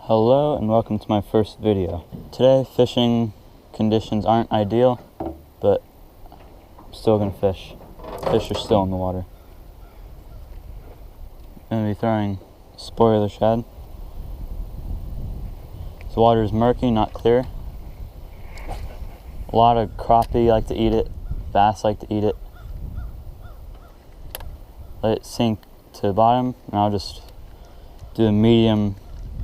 Hello and welcome to my first video. Today fishing conditions aren't ideal, but I'm still gonna fish. Fish are still in the water. I'm gonna be throwing spoiler shad. The water is murky, not clear. A lot of crappie like to eat it, bass like to eat it. Let it sink to the bottom and I'll just do a medium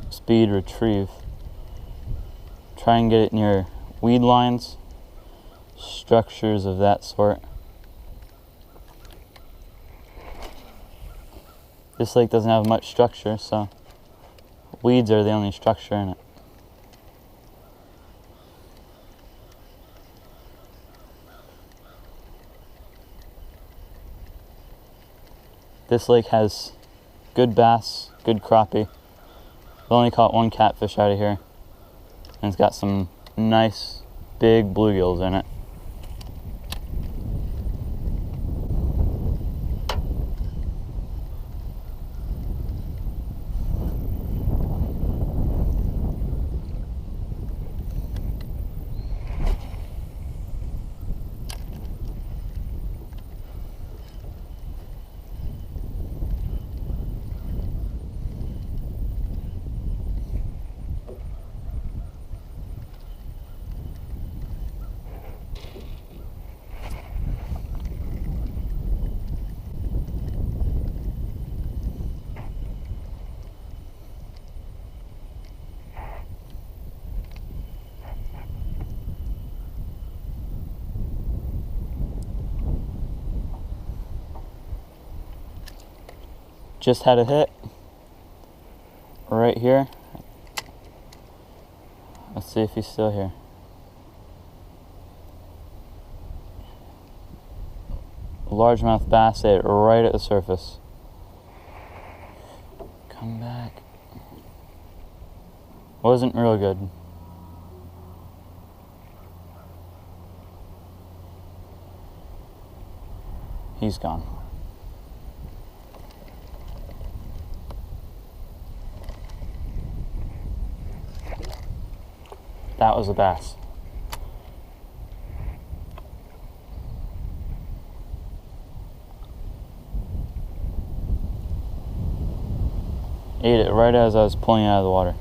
speed retrieve. Try and get it near weed lines, structures of that sort. This lake doesn't have much structure, so weeds are the only structure in it. This lake has good bass, good crappie. I've only caught one catfish out of here, and it's got some nice big bluegills in it. Just had a hit right here. Let's see if he's still here. Largemouth bass ate right at the surface. Come back. Wasn't real good. He's gone. That was a bass. Ate it right as I was pulling it out of the water.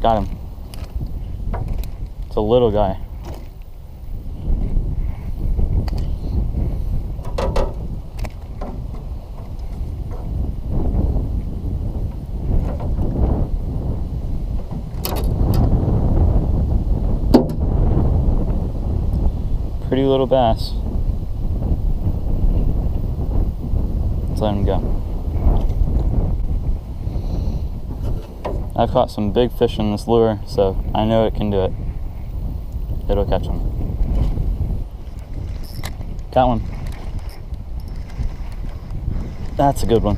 Got him. It's a little guy. Pretty little bass. Let's let him go. I've caught some big fish in this lure, so I know it can do it. It'll catch them. Got one. That's a good one.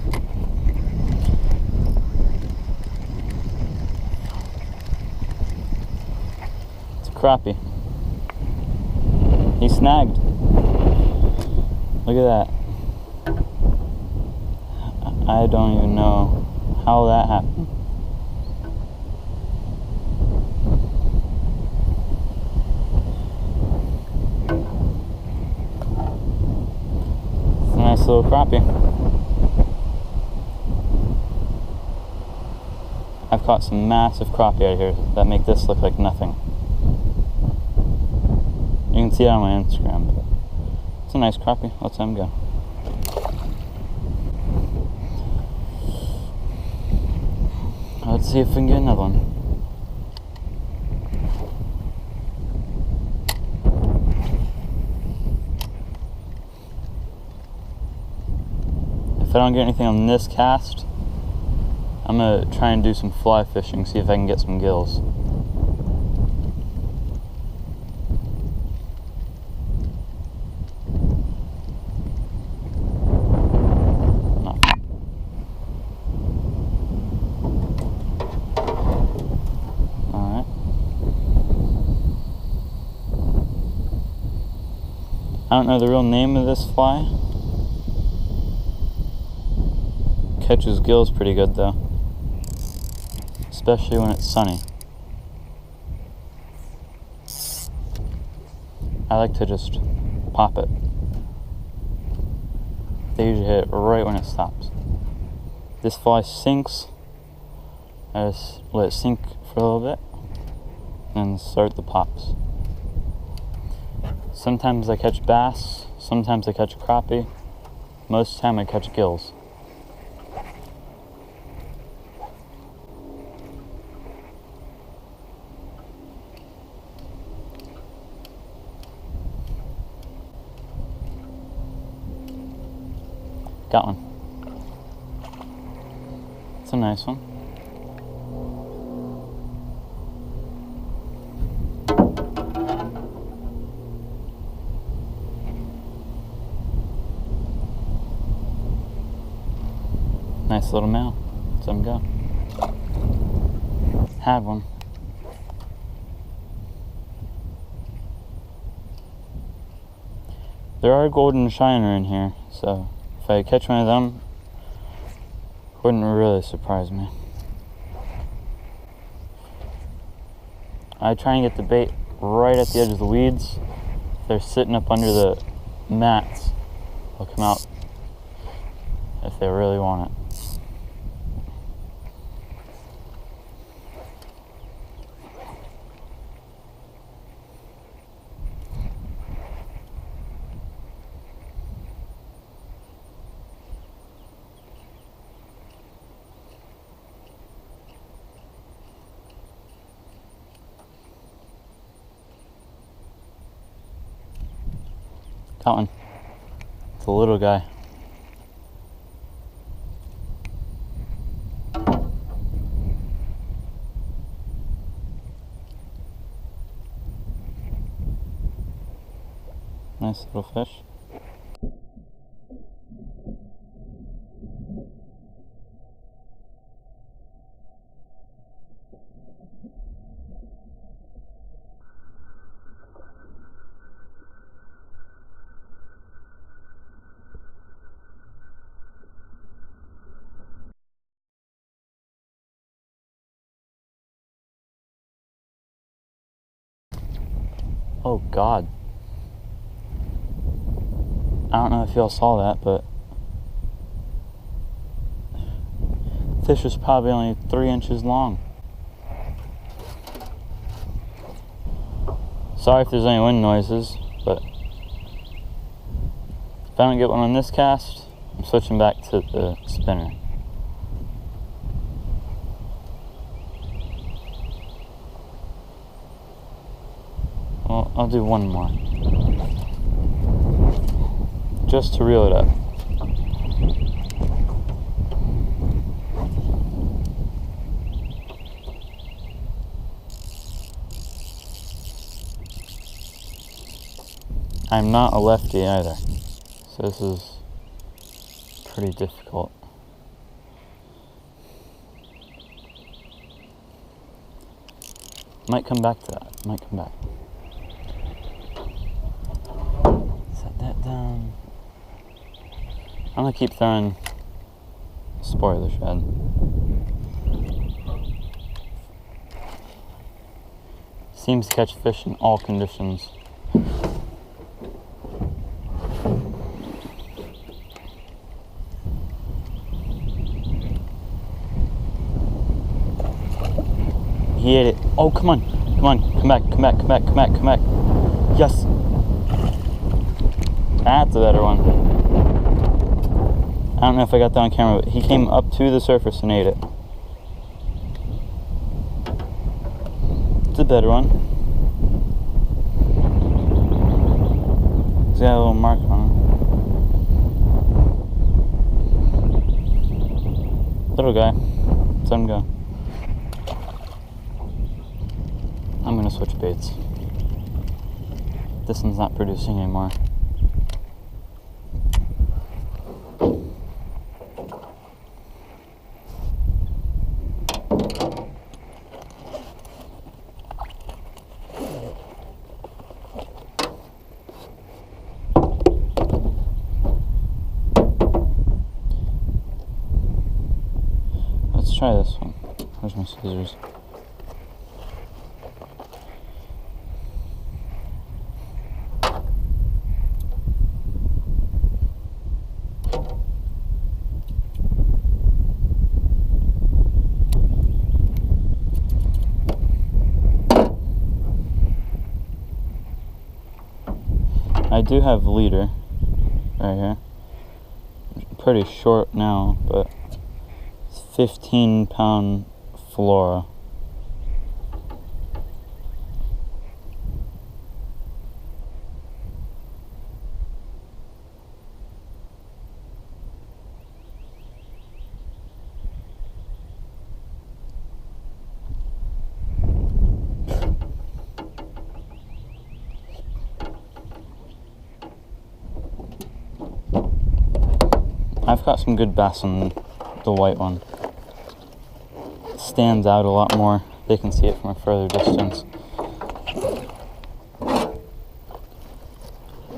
It's a crappie. He snagged. Look at that. I don't even know how that happened. It's a nice little crappie. I've caught some massive crappie out here that make this look like nothing. You can see it on my Instagram, but it's a nice crappie. Let's let him go. Let's see if we can get another one. If I don't get anything on this cast, I'm gonna try and do some fly fishing, see if I can get some gills. I don't know the real name of this fly. Catches gills pretty good though, especially when it's sunny. I like to just pop it. They usually hit it right when it stops. This fly sinks. I just let it sink for a little bit and start the pops. Sometimes I catch bass, sometimes I catch crappie. Most of the time I catch gills. Got one. It's a nice one. Nice little male. Let's let him go. Had one. There are golden shiner in here, so if I catch one of them, wouldn't really surprise me. I try and get the bait right at the edge of the weeds. If they're sitting up under the mats, they'll come out if they really want it. Got one. It's a little guy. Nice little fish. Oh God. I don't know if y'all saw that, but fish was probably only 3 inches long. Sorry if there's any wind noises, but if I don't get one on this cast, I'm switching back to the spinner. Well, I'll do one more, just to reel it up. I'm not a lefty either, so this is pretty difficult. Might come back to that, might come back. Set that down. I'm gonna keep throwing spoiler shad. Seems to catch fish in all conditions. He ate it. Oh, come on. Come on. Come back. Come back. Come back. Come back. Come back. Yes. That's a better one. I don't know if I got that on camera, but he came up to the surface and ate it. It's a better one. He's got a little mark on him. Little guy. Let him go. I'm gonna switch baits. This one's not producing anymore. try this one. Where's my scissors? I do have leader right here. Pretty short now, but it's 15-pound flora. I've got some good bass on the white one. It stands out a lot more. They can see it from a further distance.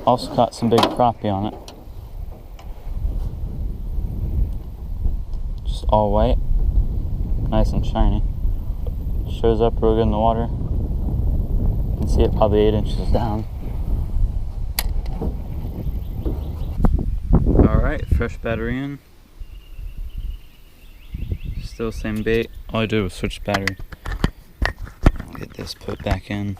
Also got some big crappie on it. Just all white. Nice and shiny. Shows up real good in the water. You can see it probably 8 inches down. Alright, fresh battery in. Still same bait. All I did was switch battery. Get this put back in.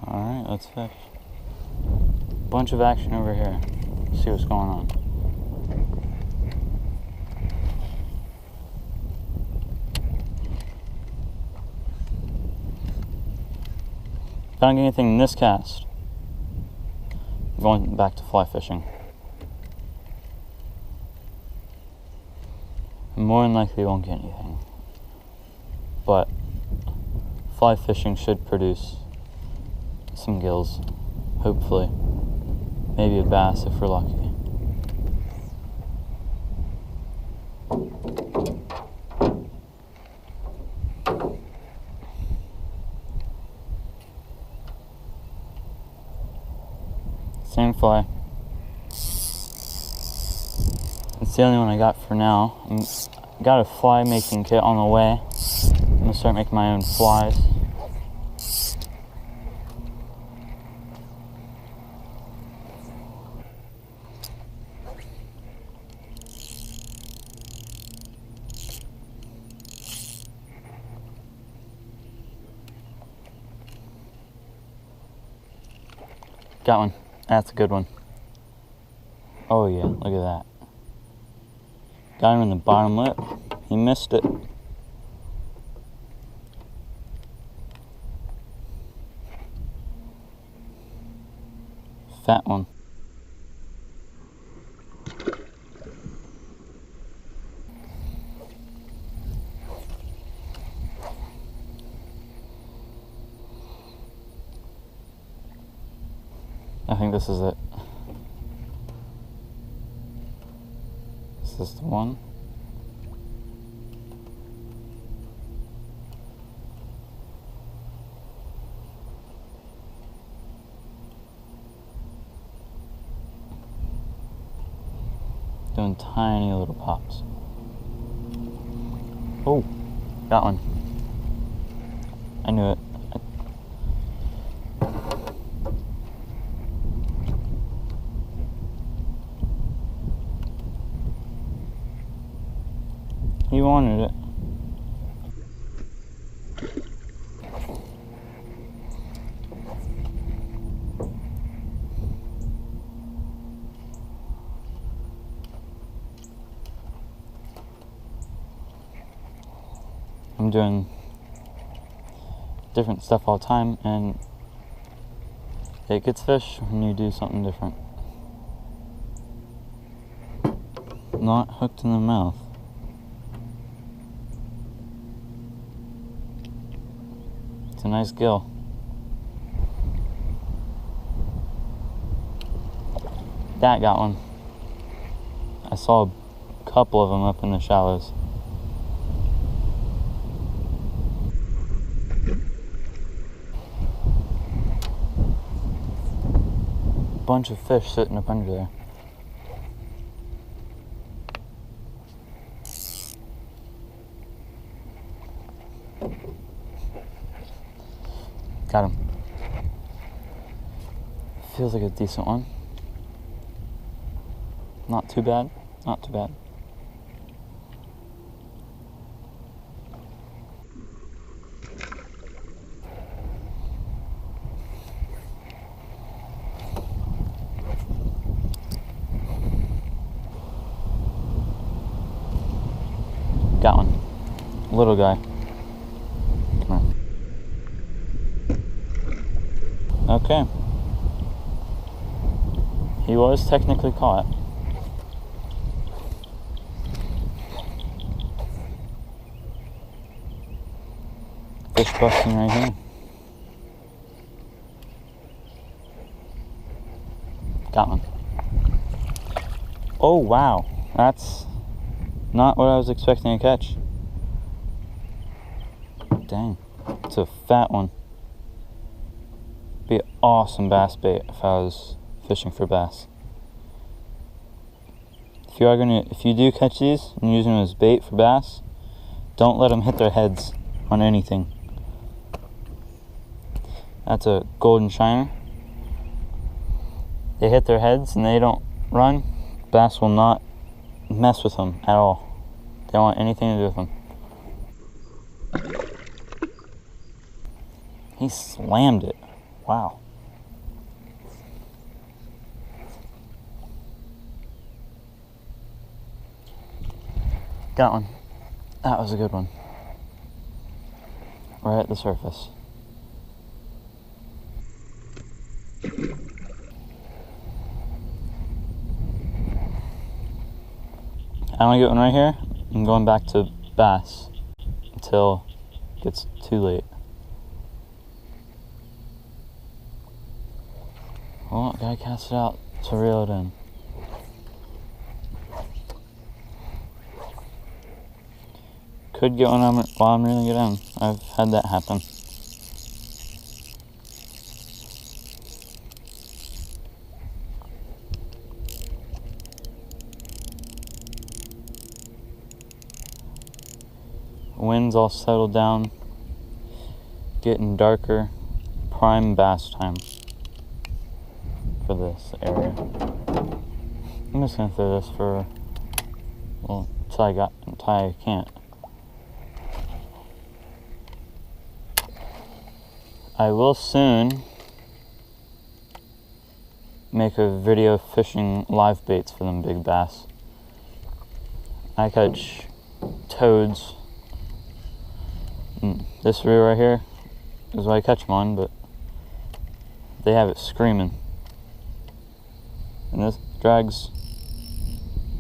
Alright, let's fish. Bunch of action over here. See what's going on. If I don't get anything in this cast, I'm going back to fly fishing. More than likely won't get anything. But fly fishing should produce some gills, hopefully. Maybe a bass if we're lucky. Same fly. It's the only one I got for now. I got a fly making kit on the way. I'm gonna start making my own flies. Got one. That's a good one. Oh yeah, look at that. Got him in the bottom lip. He missed it. Fat one. I think this is it. This is the one. Doing tiny little pops. Oh, got one. I knew it. He wanted it. I'm doing different stuff all the time, and it gets fish when you do something different. Not hooked in the mouth. It's a nice gill. That got one. I saw a couple of them up in the shallows. bunch of fish sitting up under there. Got him. Feels like a decent one. Not too bad. Not too bad. Got one. Little guy. Come on. Okay. He was technically caught. Fish busting right here. Got one. Oh wow, that's not what I was expecting to catch. Dang, it's a fat one. Be an awesome bass bait if I was fishing for bass. If you do catch these and use them as bait for bass, don't let them hit their heads on anything. That's a golden shiner. They hit their heads and they don't run, bass will not mess with them at all. They don't want anything to do with them. He slammed it. Wow. Got one. That was a good one. Right at the surface. I want to get one right here. I'm going back to bass until it gets too late. Well, gotta cast it out to reel it in. Could get one while I'm reeling it in. I've had that happen. Winds all settled down, getting darker, prime bass time for this area. I'm just gonna throw this for, well, until I can't. I will soon make a video fishing live baits for them big bass. I catch toads. This reel right here is what I catch them on, but they have it screaming. And this drag's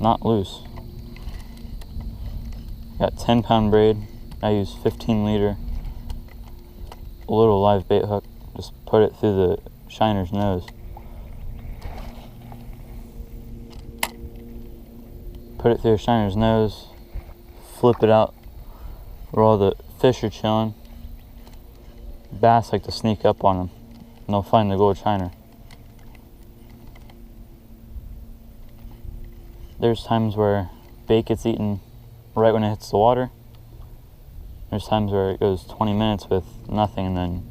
not loose. Got 10-pound braid. I use 15-liter little live bait hook. Just put it through the shiner's nose. Put it through the shiner's nose. Flip it out where all the fish are chilling. Bass like to sneak up on them, and they'll find the gold shiner. There's times where bait gets eaten right when it hits the water. There's times where it goes 20 minutes with nothing and then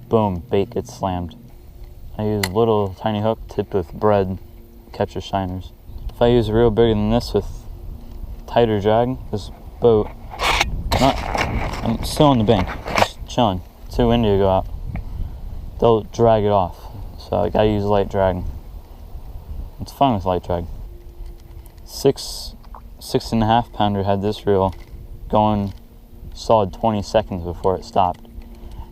boom, bait gets slammed. I use a little tiny hook tipped with bread, catches shiners. If I use a reel bigger than this with tighter drag, this boat, I'm still on the bank, just chilling. Too windy to go out. They'll drag it off, so I gotta use light drag. It's fun with light drag. 6.5 pounder had this reel going solid 20 seconds before it stopped.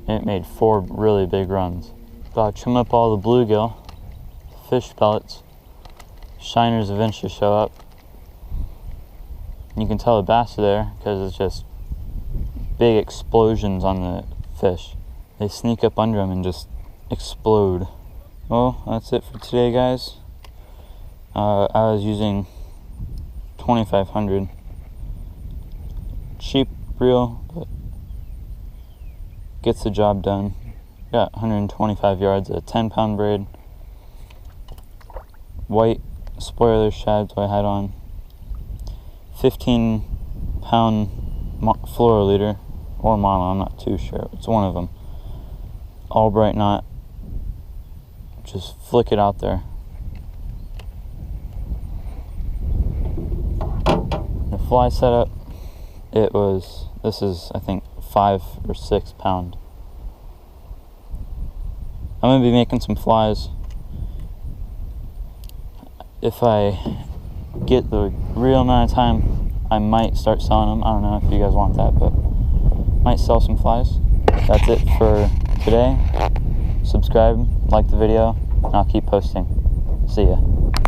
And it made 4 really big runs. Gotta trim up all the bluegill, fish pellets. Shiners eventually show up. You can tell the bass are there because it's just big explosions on the fish. They sneak up under them and just explode. Well, that's it for today, guys. I was using 2500. Cheap reel, but gets the job done. Got 125 yards at 10-pound braid. white spoiler shads I had on. 15-pound fluoroliter or mono, I'm not too sure. It's one of them. All bright knot. Just flick it out there. The fly setup, this is I think 5 or 6 pound. I'm going to be making some flies. If I get the real amount of time, I might start selling them. I don't know if you guys want that, but might sell some flies. That's it for today. Subscribe, like the video, and I'll keep posting. See ya.